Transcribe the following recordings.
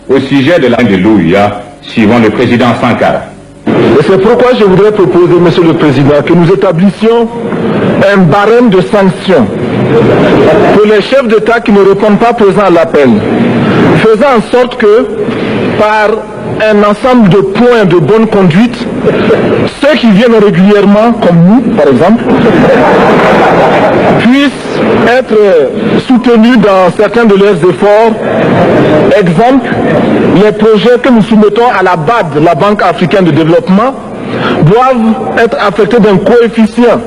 au sujet de la de l'Ouïa, suivant le président Sankara. Et c'est pourquoi je voudrais proposer, Monsieur le Président, que nous établissions un barème de sanctions pour les chefs d'État qui ne répondent pas présents à l'appel, faisant en sorte que, par un ensemble de points de bonne conduite, ceux qui viennent régulièrement, comme nous par exemple, puissent être soutenus dans certains de leurs efforts. Exemple, les projets que nous soumettons à la BAD, la Banque africaine de développement, doivent être affectés d'un coefficient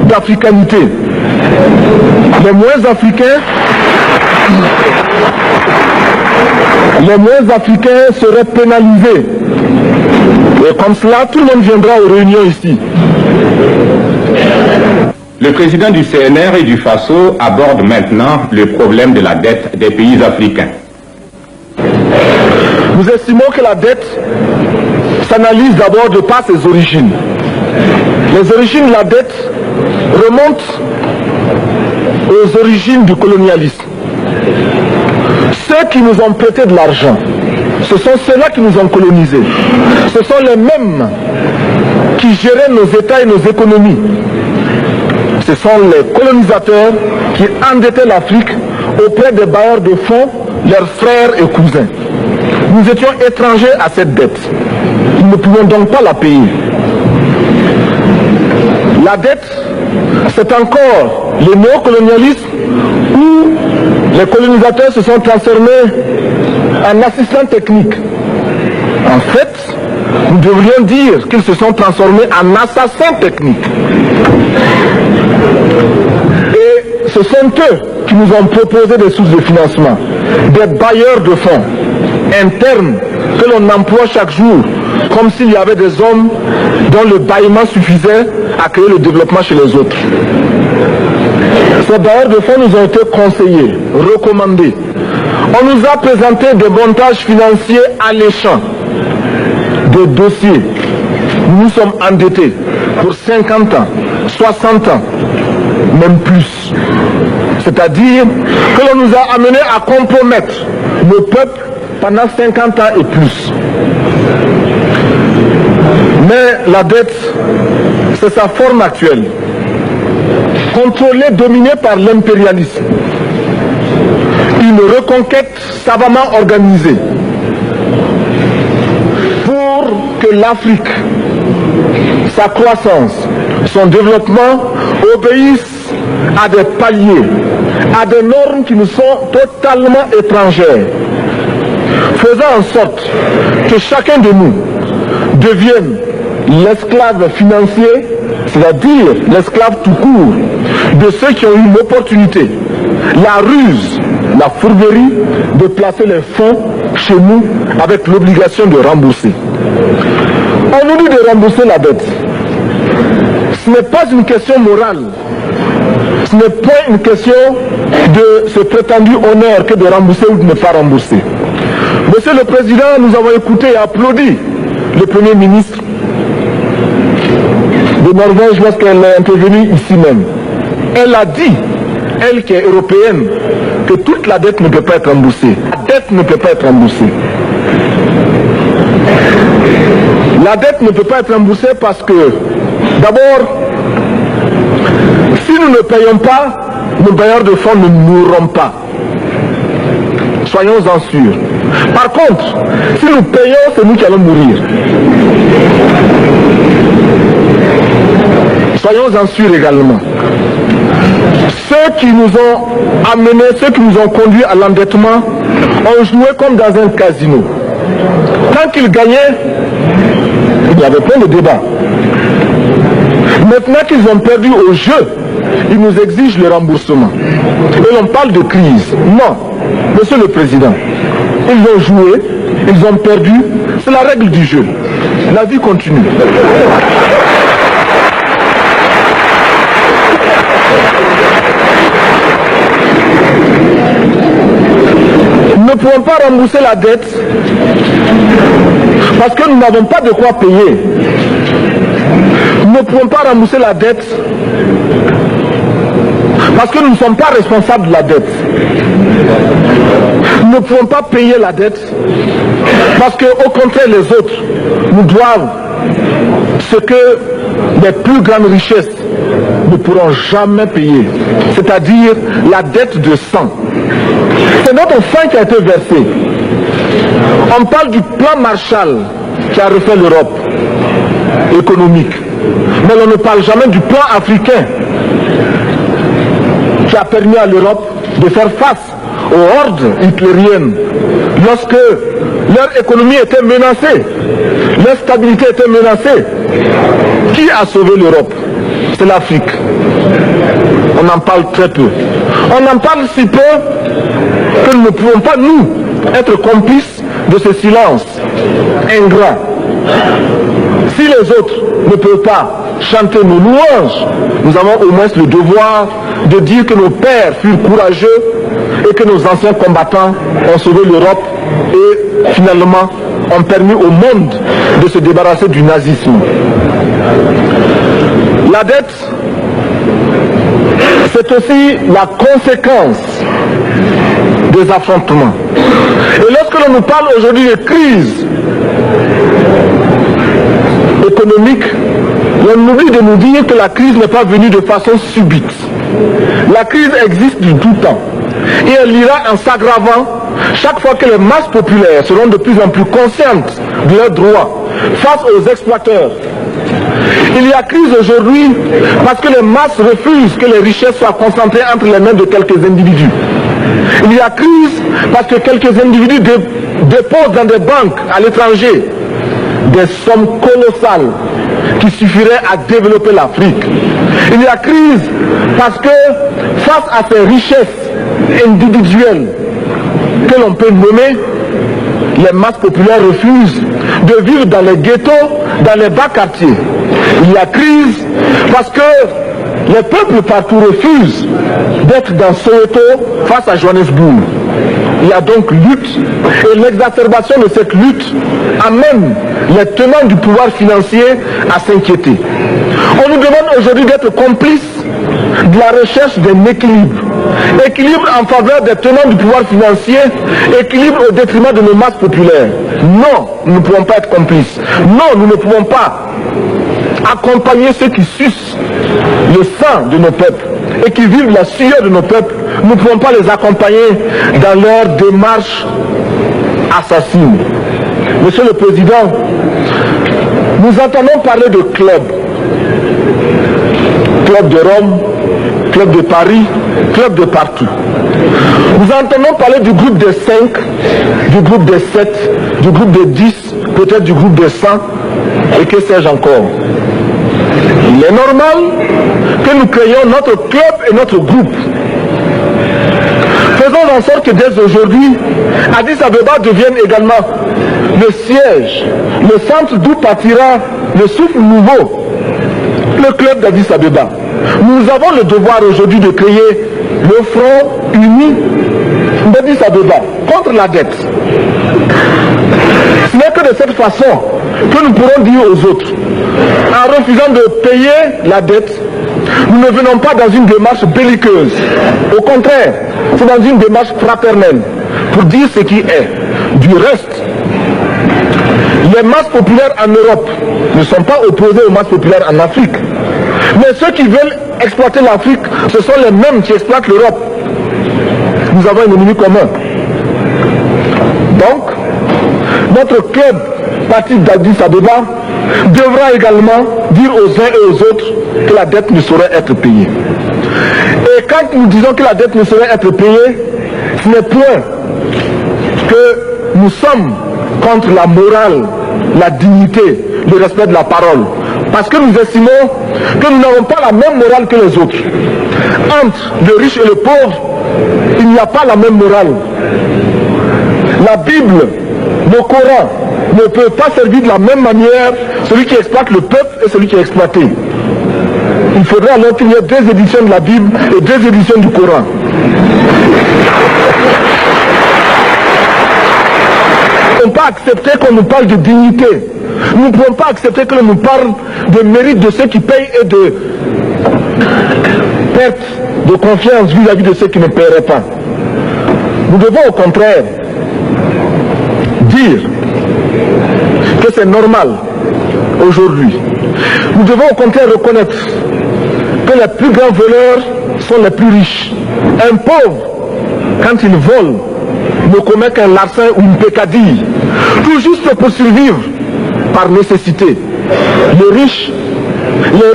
d'africanité. Les moins africains seraient pénalisés. Et comme cela, tout le monde viendra aux réunions ici. Le président du CNR et du FASO aborde maintenant le problème de la dette des pays africains. Nous estimons que la dette s'analyse d'abord de par ses origines. Les origines de la dette remontent aux origines du colonialisme. Ceux qui nous ont prêté de l'argent, ce sont ceux-là qui nous ont colonisés. Ce sont les mêmes qui géraient nos États et nos économies. Ce sont les colonisateurs qui endettaient l'Afrique auprès des bailleurs de fonds, leurs frères et cousins. Nous étions étrangers à cette dette. Nous ne pouvions donc pas la payer. La dette, c'est encore le néocolonialisme où les colonisateurs se sont transformés en assistants techniques. En fait, nous devrions dire qu'ils se sont transformés en assassins techniques. Et ce sont eux qui nous ont proposé des sources de financement, des bailleurs de fonds internes que l'on emploie chaque jour, comme s'il y avait des hommes dont le bâillement suffisait à créer le développement chez les autres. Ces bailleurs de fonds nous ont été conseillés, recommandés. On nous a présenté des montages financiers alléchants, des dossiers. Nous nous sommes endettés pour 50 ans, 60 ans, même plus. C'est-à-dire que l'on nous a amenés à compromettre le peuple pendant 50 ans et plus. Mais la dette, c'est sa forme actuelle. Contrôlée, dominée par l'impérialisme. Une reconquête savamment organisée pour que l'Afrique, sa croissance, son développement obéissent à des paliers, à des normes qui nous sont totalement étrangères, faisant en sorte que chacun de nous devienne l'esclave financier, c'est-à-dire l'esclave tout court de ceux qui ont eu l'opportunité, la ruse, la fourberie de placer les fonds chez nous avec l'obligation de rembourser. On nous dit de rembourser la dette. Ce n'est pas une question morale. Ce n'est pas une question de ce prétendu honneur que de rembourser ou de ne pas rembourser. Monsieur le Président, nous avons écouté et applaudi le Premier ministre de Norvège lorsqu'elle est intervenue ici même. Elle a dit, elle qui est européenne, que toute la dette ne peut pas être remboursée. La dette ne peut pas être remboursée. La dette ne peut pas être remboursée parce que, d'abord, si nous ne payons pas, nos bailleurs de fonds ne mourront pas. Soyons-en sûrs. Par contre, si nous payons, c'est nous qui allons mourir. Soyons-en sûrs également. Ceux qui nous ont amenés, ceux qui nous ont conduits à l'endettement, ont joué comme dans un casino. Tant qu'ils gagnaient, il y avait plein de débats. Maintenant qu'ils ont perdu au jeu, ils nous exigent le remboursement. Et l'on parle de crise. Non, Monsieur le Président, ils ont joué, ils ont perdu, c'est la règle du jeu. La vie continue. Nous ne pouvons pas rembourser la dette parce que nous n'avons pas de quoi payer. Nous ne pouvons pas rembourser la dette Parce que nous ne sommes pas responsables de la dette. Nous ne pouvons pas payer la dette parce qu'au contraire, les autres nous doivent ce que les plus grandes richesses ne pourront jamais payer, c'est-à-dire la dette de sang. C'est notre sang qui a été versé. On parle du plan Marshall qui a refait l'Europe économique, mais on ne parle jamais du plan africain qui a permis à l'Europe de faire face aux hordes hitlériennes lorsque leur économie était menacée, leur stabilité était menacée. Qui a sauvé l'Europe? C'est l'Afrique. On en parle très peu. On en parle si peu que nous ne pouvons pas, nous, être complices de ce silence ingrat. Si les autres ne peuvent pas chanter nos louanges, nous avons au moins le devoir de dire que nos pères furent courageux et que nos anciens combattants ont sauvé l'Europe et finalement ont permis au monde de se débarrasser du nazisme. La dette, c'est aussi la conséquence des affrontements. Et lorsque l'on nous parle aujourd'hui de crise économique, on oublie de nous dire que la crise n'est pas venue de façon subite. La crise existe du tout temps. Et elle ira en s'aggravant chaque fois que les masses populaires seront de plus en plus conscientes de leurs droits face aux exploiteurs. Il y a crise aujourd'hui parce que les masses refusent que les richesses soient concentrées entre les mains de quelques individus. Il y a crise parce que quelques individus déposent dans des banques à l'étranger des sommes colossales qui suffiraient à développer l'Afrique. Il y a crise parce que face à ces richesses individuelles que l'on peut nommer, les masses populaires refusent de vivre dans les ghettos, dans les bas quartiers. Il y a crise parce que les peuples partout refusent d'être dans Soweto face à Johannesburg. Il y a donc lutte et l'exacerbation de cette lutte amène les tenants du pouvoir financier à s'inquiéter. On nous demande aujourd'hui d'être complices de la recherche d'un équilibre. Équilibre en faveur des tenants du pouvoir financier, équilibre au détriment de nos masses populaires. Non, nous ne pouvons pas être complices. Non, nous ne pouvons pas accompagner ceux qui sucent le sang de nos peuples et qui vivent la sueur de nos peuples. Nous ne pouvons pas les accompagner dans leur démarche assassine. Monsieur le Président, nous entendons parler de clubs. Club de Rome, club de Paris, club de partout. Nous entendons parler du groupe des 5, du groupe des 7, du groupe des 10, peut-être du groupe des 100, et que sais-je encore. Il est normal que nous créions notre club et notre groupe. Faisons en sorte que dès aujourd'hui, Addis Abeba devienne également le siège, le centre d'où partira le souffle nouveau, le club d'Addis Abeba. Nous avons le devoir aujourd'hui de créer le front uni d'Addis Abeba contre la dette. Ce n'est que de cette façon que nous pourrons dire aux autres, en refusant de payer la dette, nous ne venons pas dans une démarche belliqueuse. Au contraire, c'est dans une démarche fraternelle pour dire ce qui est. Du reste, les masses populaires en Europe ne sont pas opposées aux masses populaires en Afrique. Mais ceux qui veulent exploiter l'Afrique, ce sont les mêmes qui exploitent l'Europe. Nous avons un ennemi commun. Donc, notre club, parti d'Addis Abeba, devra également dire aux uns et aux autres que la dette ne saurait être payée. Et quand nous disons que la dette ne saurait être payée, ce n'est point que nous sommes contre la morale, la dignité, le respect de la parole. Parce que nous estimons que nous n'avons pas la même morale que les autres. Entre le riche et le pauvre, il n'y a pas la même morale. La Bible, le Coran, ne peut pas servir de la même manière celui qui exploite le peuple et celui qui est exploité. Il faudrait alors qu'il y ait deux éditions de la Bible et deux éditions du Coran. Nous ne pouvons pas accepter qu'on nous parle de dignité. Nous ne pouvons pas accepter qu'on nous parle de mérite de ceux qui payent et de perte de confiance vis-à-vis de ceux qui ne paieraient pas. Nous devons au contraire dire que c'est normal aujourd'hui. Nous devons au contraire reconnaître que les plus grands voleurs sont les plus riches. Un pauvre, quand il vole, ne commet qu'un larcin ou une peccadille, tout juste pour survivre par nécessité. Les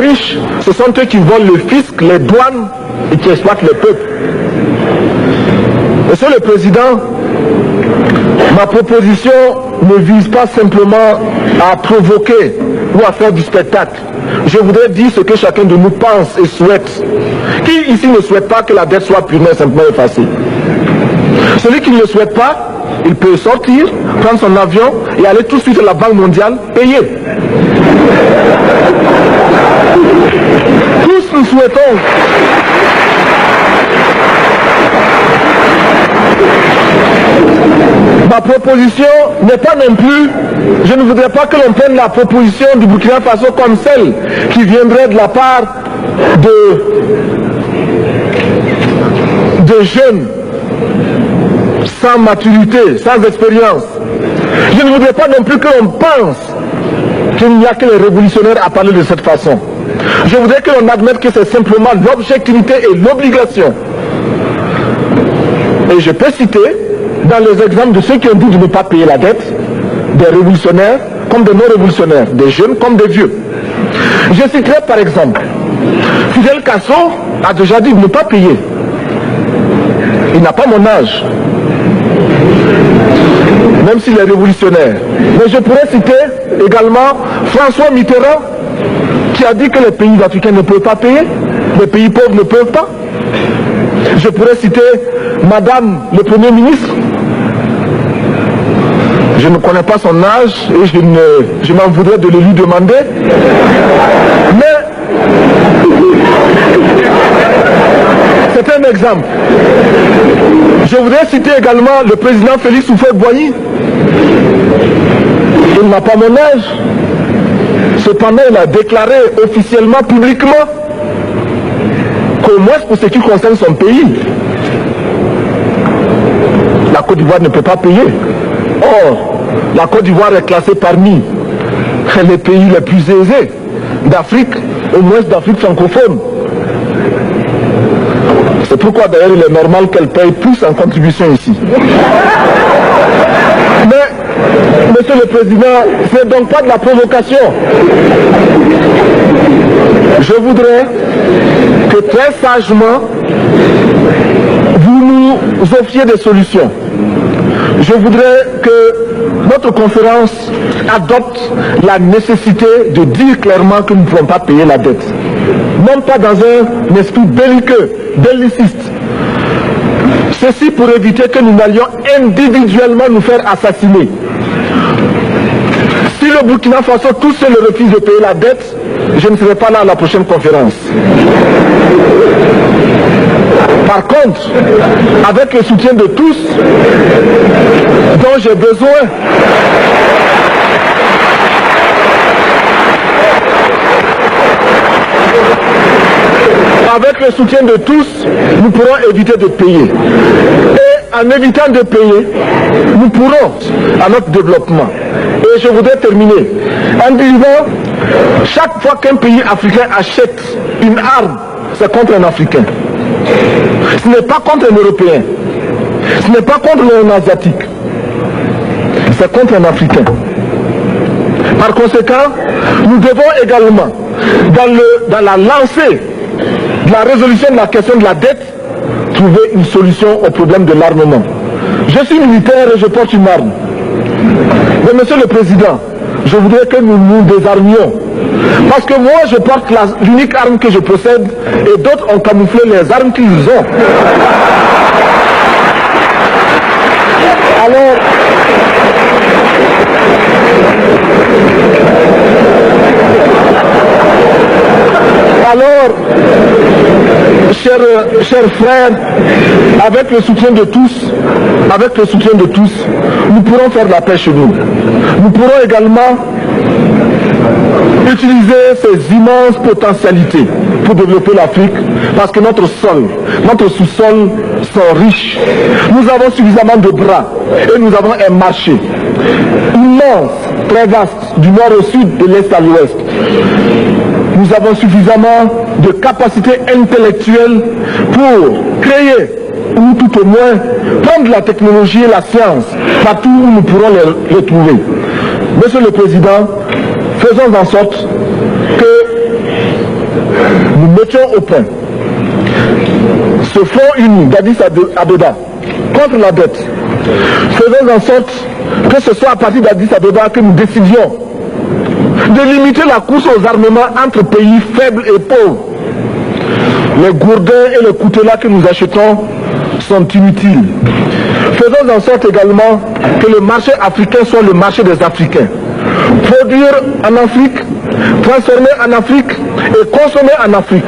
riches, ce sont eux qui volent le fisc, les douanes et qui exploitent le peuple. Monsieur le Président, ma proposition ne vise pas simplement à provoquer ou à faire du spectacle. Je voudrais dire ce que chacun de nous pense et souhaite. Qui ici ne souhaite pas que la dette soit purement et simplement effacée? Celui qui ne le souhaite pas, il peut sortir, prendre son avion et aller tout de suite à la Banque mondiale payer. Tous nous souhaitons ma proposition n'est pas non plus, je ne voudrais pas que l'on prenne la proposition du Burkina Faso comme celle qui viendrait de la part de jeunes sans maturité, sans expérience. Je ne voudrais pas non plus que l'on pense qu'il n'y a que les révolutionnaires à parler de cette façon. Je voudrais que l'on admette que c'est simplement l'objectivité et l'obligation. Et je peux citer, dans les exemples de ceux qui ont dit de ne pas payer la dette, des révolutionnaires comme des non-révolutionnaires, des jeunes comme des vieux. Je citerai par exemple, Fidel Castro a déjà dit de ne pas payer. Il n'a pas mon âge, même s'il est révolutionnaire. Mais je pourrais citer également François Mitterrand, qui a dit que les pays africains ne peuvent pas payer, les pays pauvres ne peuvent pas. Je pourrais citer Madame le Premier ministre. Je ne connais pas son âge et je m'en voudrais de le lui demander. Mais c'est un exemple. Je voudrais citer également le président Félix Houphouët-Boigny. Il n'a pas mon âge. Cependant, il a déclaré officiellement, publiquement, qu'au moins pour ce qui concerne son pays, la Côte d'Ivoire ne peut pas payer. Or, la Côte d'Ivoire est classée parmi les pays les plus aisés d'Afrique, au moins d'Afrique francophone. C'est pourquoi d'ailleurs il est normal qu'elle paye plus en contribution ici. Mais, Monsieur le Président, ce n'est donc pas de la provocation. Je voudrais que très sagement, vous nous offriez des solutions. Je voudrais que notre conférence adopte la nécessité de dire clairement que nous ne pouvons pas payer la dette. Non pas dans un esprit belliqueux, belliciste. Ceci pour éviter que nous n'allions individuellement nous faire assassiner. Si le Burkina Faso tout seul refuse de payer la dette, je ne serai pas là à la prochaine conférence. Par contre, avec le soutien de tous, dont j'ai besoin, avec le soutien de tous, nous pourrons éviter de payer. Et en évitant de payer, nous pourrons à notre développement. Et je voudrais terminer en disant, chaque fois qu'un pays africain achète une arme, c'est contre un Africain. Ce n'est pas contre un Européen. Ce n'est pas contre un Asiatique. C'est contre un Africain. Par conséquent, nous devons également, dans la lancée de la résolution de la question de la dette, trouver une solution au problème de l'armement. Je suis militaire et je porte une arme. Mais Monsieur le Président, je voudrais que nous nous désarmions. Parce que moi, je porte l'unique arme que je possède et d'autres ont camouflé les armes qu'ils ont. Alors, chers frères, avec le soutien de tous, nous pourrons faire la paix chez nous. Nous pourrons également utiliser ces immenses potentialités pour développer l'Afrique, parce que notre sol, notre sous-sol sont riches. Nous avons suffisamment de bras et nous avons un marché immense, très vaste, du nord au sud, de l'est à l'ouest. Nous avons suffisamment de capacités intellectuelles pour créer, ou tout au moins prendre la technologie et la science partout où nous pourrons les retrouver. Monsieur le Président, faisons en sorte que nous mettions au point ce front uni d'Addis Abeba contre la dette. Faisons en sorte que ce soit à partir d'Addis Abeba que nous décidions de limiter la course aux armements entre pays faibles et pauvres. Les gourdins et les coutelas que nous achetons sont inutiles. Faisons en sorte également que le marché africain soit le marché des Africains. Produire en Afrique, transformer en Afrique et consommer en Afrique.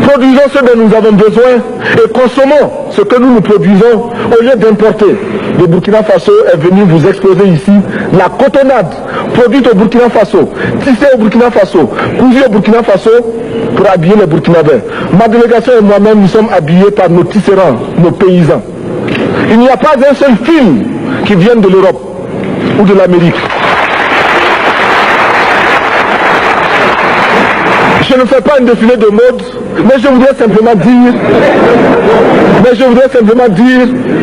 Produisons ce dont nous avons besoin et consommons ce que nous produisons au lieu d'importer. Le Burkina Faso est venu vous exposer ici la cotonnade produite au Burkina Faso, tissée au Burkina Faso, cousue au Burkina Faso pour habiller les Burkinabés. Ma délégation et moi-même, nous sommes habillés par nos tisserands, nos paysans. Il n'y a pas un seul fil qui vienne de l'Europe ou de l'Amérique. Je ne fais pas un défilé de mode, mais je voudrais simplement dire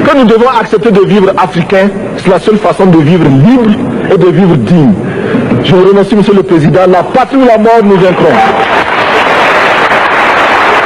que nous devons accepter de vivre africain. C'est la seule façon de vivre libre et de vivre digne. Je vous remercie, Monsieur le Président. La patrie ou la mort, nous vaincrons.